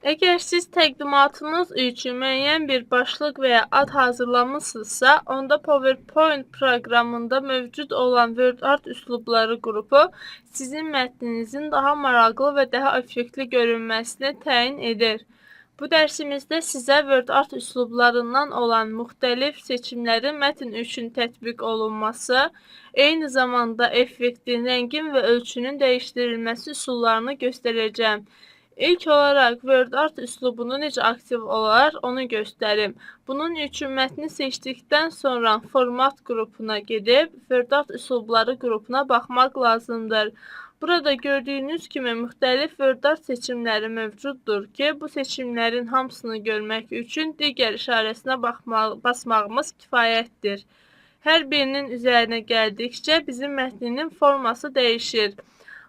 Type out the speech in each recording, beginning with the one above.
Əgər siz təqdimatınız üçün müəyyən bir başlıq və ya ad hazırlamısınızsa, onda PowerPoint proqramında mövcud olan WordArt üslubları qrupu sizin mətninizin daha maraqlı və daha effektli görünməsini təyin edir. Bu dərsimizdə sizə WordArt üslublarından olan müxtəlif seçimlərin mətn üçün tətbiq olunması, eyni zamanda effektin, rəngin və ölçünün dəyişdirilməsi üsullarını göstərəcəm. İlk olaraq WordArt üslubunu necə aktiv olar, onu göstərim. Bunun üçün mətni seçdikdən sonra format qrupuna gedib, WordArt üslubları qrupuna baxmaq lazımdır. Burada gördüyünüz kimi müxtəlif WordArt seçimləri mövcuddur ki, bu seçimlərin hamısını görmək üçün digər işarəsinə basmağımız kifayətdir. Hər birinin üzərinə gəldikcə bizim mətninin forması dəyişir.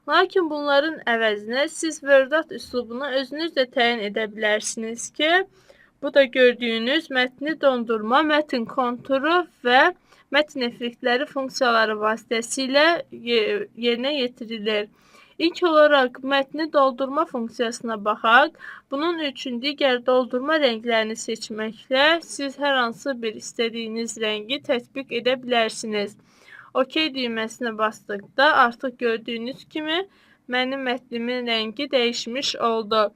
Lakin bunların əvəzinə siz WordArt üslubunu özünüz də təyin edə bilərsiniz ki, bu da gördüyünüz mətni dondurma, mətn konturu və mətn effektləri funksiyaları vasitəsilə yerinə yetirilir. İlk olaraq mətni doldurma funksiyasına baxaq. Bunun üçün digər doldurma rənglərini seçməklə siz hər hansı bir istədiyiniz rəngi tətbiq edə bilərsiniz. OK düyməsinə basdıqda artıq gördüyünüz kimi mənim mətnimin rəngi dəyişmiş oldu.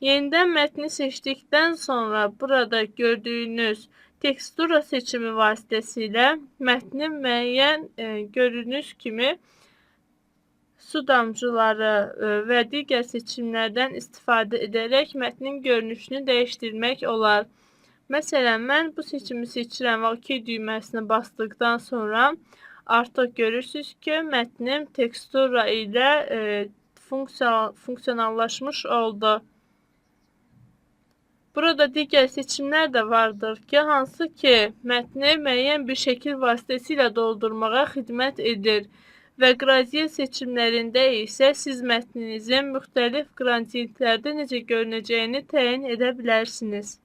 Yenidən mətni seçdikdən sonra burada gördüyünüz tekstura seçimi vasitəsilə mətni müəyyən gördüyünüz kimi su damcıları və digər seçimlərdən istifadə edərək mətnin görünüşünü dəyişdirmək olar. Məsələn, mən bu seçimi seçirəm və OK düyməsinə basdıqdan sonra artıq görürsünüz ki, mətnim tekstura ilə funksionallaşmış oldu. Burada digər seçimlər də vardır ki, hansı ki, mətni müəyyən bir şəkil vasitəsilə doldurmağa xidmət edir və qradiyent seçimlərində isə siz mətninizin müxtəlif qradiyentlərdə necə görünəcəyini təyin edə bilərsiniz.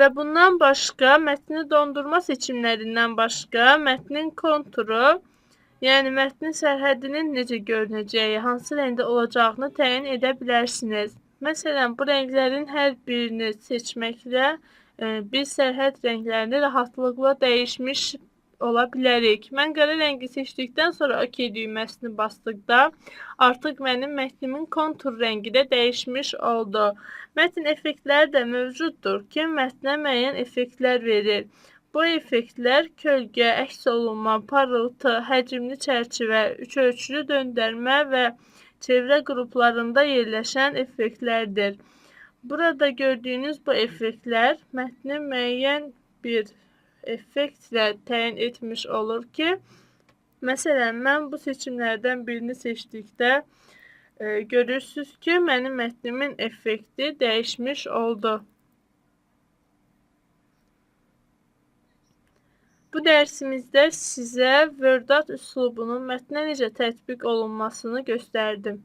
Və bundan başqa, mətni dondurma seçimlərindən başqa, mətnin konturu, yəni mətnin sərhədinin necə görünəcəyi, hansı rəngdə olacağını təyin edə bilərsiniz. Məsələn, bu rənglərin hər birini seçməklə biz sərhəd rənglərini rahatlıqla dəyişmiş ola bilərik. Mən qara rəngi seçdikdən sonra OK düyməsini basdıqda artıq mənim mətnimin kontur rəngi də dəyişmiş oldu. Mətn effektləri də mövcuddur ki, mətnə müəyyən effektlər verir. Bu effektlər kölgə, əks olunma, parıltı, həcmli çərçivə, üçölçülü döndərmə və çevrə qruplarında yerləşən effektlərdir. Burada gördüyünüz bu effektlər mətni müəyyən bir effektlə təyin etmiş olur ki, məsələn, mən bu seçimlərdən birini seçdikdə görürsünüz ki, mənim mətnimin effekti dəyişmiş oldu. Bu dərsimizdə sizə WordArt üslubunun mətnə necə tətbiq olunmasını göstərdim.